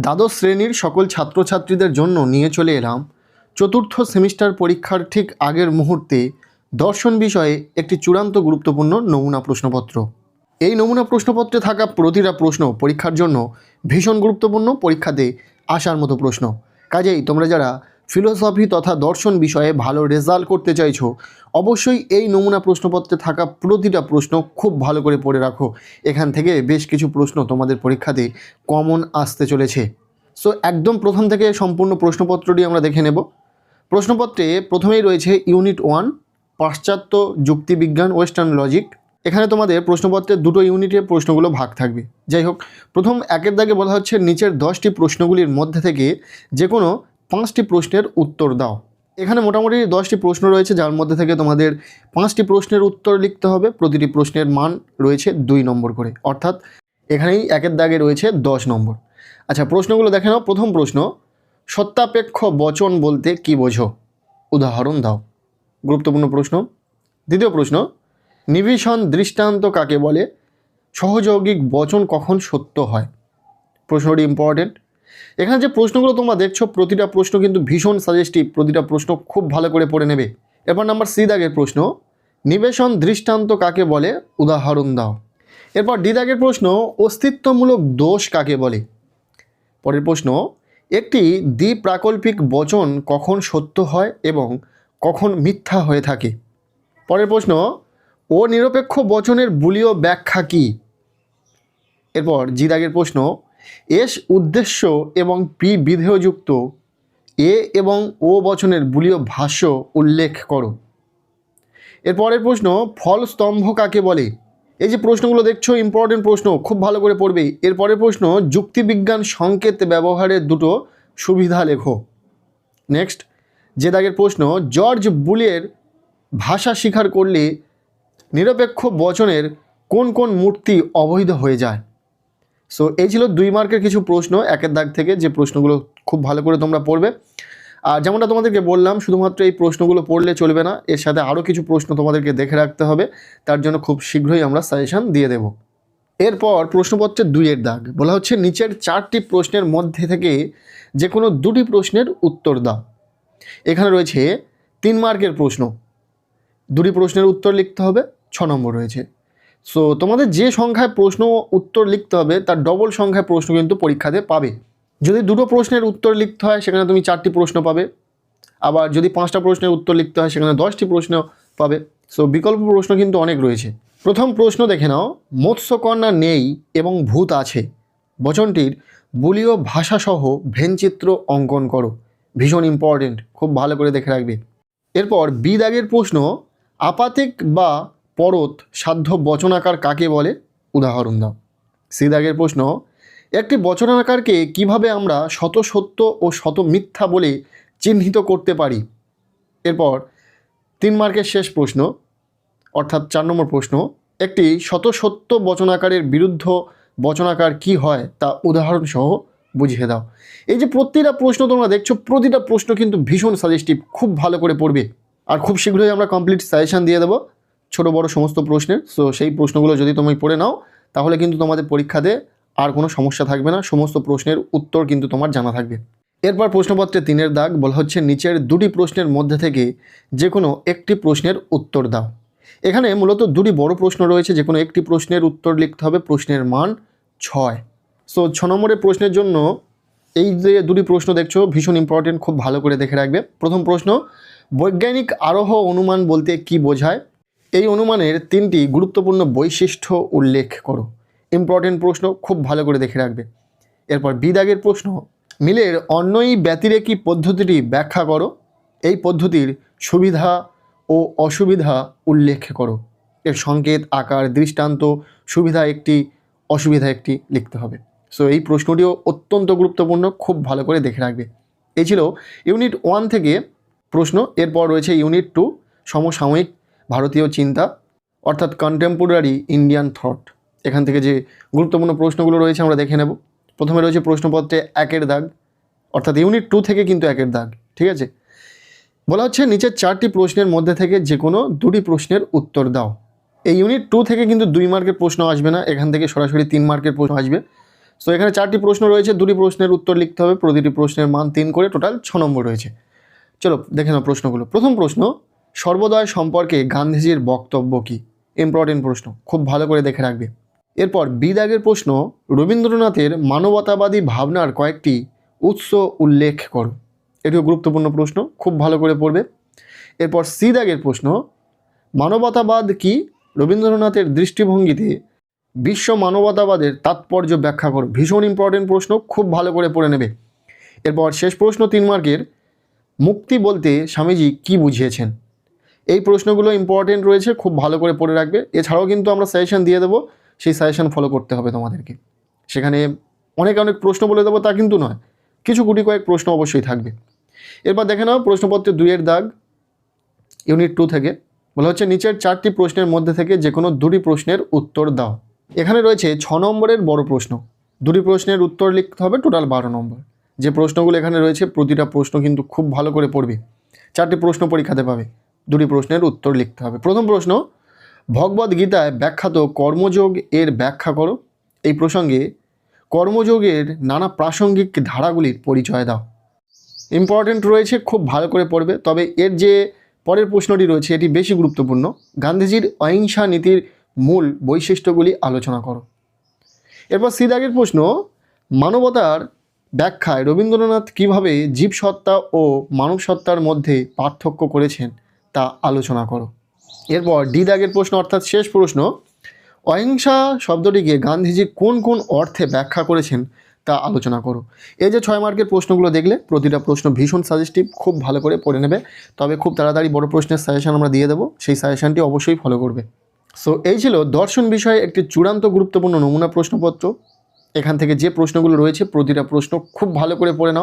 দ্বাদশ শ্রেণীর সকল ছাত্রছাত্রীদের জন্য নিয়ে চলে এলাম চতুর্থ সেমিস্টার পরীক্ষার ঠিক আগের মুহূর্তে দর্শন বিষয়ে একটি চূড়ান্ত গুরুত্বপূর্ণ নমুনা প্রশ্নপত্র। এই নমুনা প্রশ্নপত্রে থাকা প্রতিটা প্রশ্ন পরীক্ষার জন্য ভীষণ গুরুত্বপূর্ণ, পরীক্ষাতে আসার মতো প্রশ্ন। কাজেই তোমরা যারা ফিলোসফি তথা দর্শন বিষয়ে ভালো রেজাল্ট করতে চাইছো, অবশ্যই এই নমুনা প্রশ্নপত্রে থাকা প্রতিটা প্রশ্ন খুব ভালো করে পড়ে রাখো। এখান থেকে বেশ কিছু প্রশ্ন তোমাদের পরীক্ষাতে কমন আসতে চলেছে। সো একদম প্রথম থেকে সম্পূর্ণ প্রশ্নপত্রটি আমরা দেখে নেব। প্রশ্নপত্রে প্রথমেই রয়েছে ইউনিট 1 পাশ্চাত্য যুক্তিবিজ্ঞান ওয়েস্টার্ন লজিক। এখানে তোমাদের প্রশ্নপত্রের দুটো ইউনিটের প্রশ্নগুলো ভাগ থাকবে। যাই হোক, প্রথম একের দাগে বলা হচ্ছে নিচের 10টি প্রশ্নগুলির মধ্যে থেকে যে কোনো 5টি প্রশ্নের উত্তর দাও। এখানে মোটামুটি 10টি প্রশ্ন রয়েছে, যার মধ্যে থেকে তোমাদের 5টি প্রশ্নের উত্তর লিখতে হবে। প্রতিটি প্রশ্নের মান রয়েছে 2 নম্বর করে, অর্থাৎ এখানেই একের দাগে রয়েছে 10 নম্বর। আচ্ছা, প্রশ্নগুলো দেখে নাও। প্রথম প্রশ্ন, সত্যাপেক্ষ বচন বলতে কি বোঝো? উদাহরণ দাও। গুরুত্বপূর্ণ প্রশ্ন। দ্বিতীয় প্রশ্ন, নিবিষণ দৃষ্টান্ত কাকে বলে? সহযৌগিক বচন কখন সত্য হয়? প্রশ্নটি ইম্পর্টেন্ট। এখানে যে প্রশ্নগুলো তোমরা দেখছো প্রতিটা প্রশ্ন কিন্তু ভীষণ সাজেস্টিভ, প্রতিটা প্রশ্ন খুব ভালো করে পড়ে নেবে। এরপর নাম্বার সি দাগের প্রশ্ন, নিবেশন দৃষ্টান্ত কাকে বলে? উদাহরণ দাও। এরপর ডি দাগের প্রশ্ন, অস্তিত্বমূলক দোষ কাকে বলে? পরের প্রশ্ন, একটি দ্বিপ্রাকল্পিক বচন কখন সত্য হয় এবং কখন মিথ্যা হয়ে থাকে? পরের প্রশ্ন, অনিরপেক্ষ বচনের বুলীয় ব্যাখ্যা কী? এরপর জি দাগের প্রশ্ন, এস উদ্দেশ্য এবং পি বিধেয়যুক্ত এ এবং ও বচনের বুলীয় ভাষ্য উল্লেখ করো। এরপরের প্রশ্ন, ফল স্তম্ভ কাকে বলে? এই যে প্রশ্নগুলো দেখছো ইম্পর্টেন্ট প্রশ্ন, খুব ভালো করে পড়বে। এরপরের প্রশ্ন, যুক্তিবিজ্ঞান সংকেত ব্যবহারের দুটো সুবিধা লেখো। নেক্সট যে দাগের প্রশ্ন, জর্জ বুলের ভাষা স্বীকার করলে নিরপেক্ষ বচনের কোন কোন মূর্তি অবৈধ হয়ে যায়? সো এই ছিল 2 মার্কের কিছু প্রশ্ন একের দাগ থেকে, যে প্রশ্নগুলো খুব ভালো করে তোমরা পড়বে। আর যেমনটা তোমাদেরকে বললাম, শুধুমাত্র এই প্রশ্নগুলো পড়লে চলবে না, এর সাথে আরও কিছু প্রশ্ন তোমাদেরকে দেখে রাখতে হবে। তার জন্য খুব শীঘ্রই আমরা সাজেশন দিয়ে দেব। এরপর প্রশ্নপত্রের 2-এর দাগ বলা হচ্ছে নিচের 4টি প্রশ্নের মধ্যে থেকে যে কোনো 2টি প্রশ্নের উত্তর দাও। এখানে রয়েছে 3 মার্কের প্রশ্ন, 2টি প্রশ্নের উত্তর লিখতে হবে, 6 নম্বর রয়েছে। সো তোমাদের যে সংখ্যায় প্রশ্ন উত্তর লিখতে হবে তার ডবল সংখ্যায় প্রশ্ন কিন্তু পরীক্ষাতে পাবে। যদি 2টো প্রশ্নের উত্তর লিখতে হয় সেখানে তুমি 4টি প্রশ্ন পাবে, আবার যদি 5টা প্রশ্নের উত্তর লিখতে হয় সেখানে 10টি প্রশ্ন পাবে। সো বিকল্প প্রশ্ন কিন্তু অনেক রয়েছে। প্রথম প্রশ্ন দেখে নাও, মৎস্যকন্যা নেই এবং ভূত আছে বচনটির বুলীয় ভাষাসহ ভেনচিত্র অঙ্কন করো। ভীষণ ইম্পর্টেন্ট, খুব ভালো করে দেখে রাখবে। এরপর বি দাগের প্রশ্ন, আপাতিক বা পরত সাধ্য বচনাকার কাকে বলে? উদাহরণ দাও। সি দাগের প্রশ্ন, একটি বচনাকারকে কিভাবে আমরা শত সত্য ও শত মিথ্যা বলে চিহ্নিত করতে পারি? এরপর 3 মার্কের শেষ প্রশ্ন অর্থাৎ 4 নম্বর প্রশ্ন, একটি শত সত্য বচনাকারের বিরুদ্ধ বচনাকার কি হয় তা উদাহরণ সহ বুঝিয়ে দাও। এই যে প্রতিটা প্রশ্ন তোমরা দেখছো প্রতিটা প্রশ্ন কিন্তু ভীষণ সাজেস্টিভ, খুব ভালো করে পড়বে। আর খুব শীঘ্রই আমরা কমপ্লিট সাজেশন দিয়ে দেবো ছোটো বড়ো সমস্ত প্রশ্নের। সো সেই প্রশ্নগুলো যদি তুমি পড়ে নাও তাহলে কিন্তু তোমাদের পরীক্ষাতে আর কোনো সমস্যা থাকবে না, সমস্ত প্রশ্নের উত্তর কিন্তু তোমার জানা থাকবে। এরপর প্রশ্নপত্রে 3-এর দাগ বলা হচ্ছে নিচের 2টি প্রশ্নের মধ্যে থেকে যে কোনো একটি প্রশ্নের উত্তর দাও। এখানে মূলত 2টি বড় প্রশ্ন রয়েছে, যে কোনো একটি প্রশ্নের উত্তর লিখতে হবে। প্রশ্নের মান 6। সো 6 নম্বরের প্রশ্নের জন্য এই যে 2টি প্রশ্ন দেখছো ভীষণ ইম্পর্টেন্ট, খুব ভালো করে দেখে রাখবে। প্রথম প্রশ্ন, বৈজ্ঞানিক আরোহ অনুমান বলতে কি বোঝায়? এই অনুমানের 3টি গুরুত্বপূর্ণ বৈশিষ্ট্য উল্লেখ করো। ইম্পর্টেন্ট প্রশ্ন, খুব ভালো করে দেখে রাখবে। এরপর বি দাগের প্রশ্ন, মিলের অন্যয়ী ব্যতিরেকী পদ্ধতিটি ব্যাখ্যা করো। এই পদ্ধতির সুবিধা ও অসুবিধা উল্লেখ করো। এর সংকেত, আকার, দৃষ্টান্ত, সুবিধা একটি, অসুবিধা একটি লিখতে হবে। সো এই প্রশ্নটিও অত্যন্ত গুরুত্বপূর্ণ, খুব ভালো করে দেখে রাখবে। এই ছিল ইউনিট 1 থেকে প্রশ্ন। এরপর রয়েছে ইউনিট 2 সমসাময়িক ভারতীয় চিন্তা অর্থাৎ কন্টেম্পোরারি ইন্ডিয়ান থট। এখান থেকে যে গুরুত্বপূর্ণ প্রশ্নগুলো রয়েছে আমরা দেখে নেব। প্রথমে রয়েছে প্রশ্নপত্রে 1-এর দাগ অর্থাৎ ইউনিট 2 থেকে কিন্তু 1-এর দাগ, ঠিক আছে। বলা হচ্ছে নিচের 4টি প্রশ্নের মধ্যে থেকে যে কোনো 2টি প্রশ্নের উত্তর দাও। এই ইউনিট 2 থেকে কিন্তু 2 মার্কের প্রশ্ন আসবে না, এখান থেকে সরাসরি 3 মার্কের প্রশ্ন আসবে। সো এখানে 4টি প্রশ্ন রয়েছে, 2টি প্রশ্নের উত্তর লিখতে হবে, প্রতিটি প্রশ্নের মান 3 করে, টোটাল 6 নম্বর রয়েছে। চলো দেখে নাও প্রশ্নগুলো। প্রথম প্রশ্ন, সর্বোদয় সম্পর্কে গান্ধীজির বক্তব্য কী? ইম্পর্টেন্ট প্রশ্ন, খুব ভালো করে দেখে রাখবে। এরপর বি দাগের প্রশ্ন, রবীন্দ্রনাথের মানবতাবাদী ভাবনার কয়েকটি উৎস উল্লেখ করো। এটিও গুরুত্বপূর্ণ প্রশ্ন, খুব ভালো করে পড়বে। এরপর সি দাগের প্রশ্ন, মানবতাবাদ কি? রবীন্দ্রনাথের দৃষ্টিভঙ্গিতে বিশ্ব মানবতাবাদের তাৎপর্য ব্যাখ্যা করো। ভীষণ ইম্পর্টেন্ট প্রশ্ন, খুব ভালো করে পড়ে নেবে। এরপর শেষ প্রশ্ন 3 মার্কের, মুক্তি বলতে স্বামীজি কি বুঝিয়েছেন? এই প্রশ্নগুলো ইম্পর্টেন্ট রয়েছে, খুব ভালো করে পড়ে রাখবে। এছাড়াও কিন্তু আমরা সাজেশন দিয়ে দেবো, সেই সাজেশন ফলো করতে হবে তোমাদেরকে। সেখানে অনেক প্রশ্ন বলে দেবো তা কিন্তু নয়, কিছু গুটি কয়েক প্রশ্ন অবশ্যই থাকবে। এরপর দেখে নাও প্রশ্নপত্রের 2 দাগ, ইউনিট 2 থেকে বলা হচ্ছে, নিচের 4টি প্রশ্নের মধ্যে থেকে যে কোনো 2টি প্রশ্নের উত্তর দাও। এখানে রয়েছে 6 নম্বরের বড় প্রশ্ন, 2টি প্রশ্নের উত্তর লিখতে হবে, টোটাল 12 নম্বর। যে প্রশ্নগুলো এখানে রয়েছে প্রতিটা প্রশ্ন কিন্তু খুব ভালো করে পড়বে। 4টি প্রশ্ন পরীক্ষাতে পাবে, 2টি প্রশ্নের উত্তর লিখতে হবে। প্রথম প্রশ্ন, ভগবদ গীতায় ব্যাখ্যাত কর্মযোগ এর ব্যাখ্যা করো। এই প্রসঙ্গে কর্মযোগের নানা প্রাসঙ্গিক ধারাগুলির পরিচয় দাও। ইম্পর্টেন্ট রয়েছে, খুব ভালো করে পড়বে। তবে এর যে পরের প্রশ্নটি রয়েছে এটি বেশি গুরুত্বপূর্ণ, গান্ধীজির অহিংসা নীতির মূল বৈশিষ্ট্যগুলি আলোচনা করো। এরপর সি দাগের প্রশ্ন, মানবতার ব্যাখ্যায় রবীন্দ্রনাথ কীভাবে জীবসত্তা ও মানবসত্তার মধ্যে পার্থক্য করেছেন তা আলোচনা করো। এরপর ডি দাগের প্রশ্ন অর্থাৎ শেষ প্রশ্ন, অহিংসা শব্দটিকে গান্ধীজি কোন কোন অর্থে ব্যাখ্যা করেছেন তা আলোচনা করো। এই যে 6 মার্কের প্রশ্নগুলো দেখলে, প্রতিটা প্রশ্ন ভীষণ সাজেস্টিভ, খুব ভালো করে পড়ে নেবে। তবে খুব তাড়াতাড়ি বড় প্রশ্নের সাজেশন আমরা দিয়ে দেবো, সেই সাজেশনটি অবশ্যই ফলো করবে। সো এই ছিল দর্শন বিষয়ে একটি চূড়ান্ত গুরুত্বপূর্ণ নমুনা প্রশ্নপত্র। এখান থেকে যে প্রশ্নগুলো রয়েছে প্রতিটা প্রশ্ন খুব ভালো করে পড়ে নাও।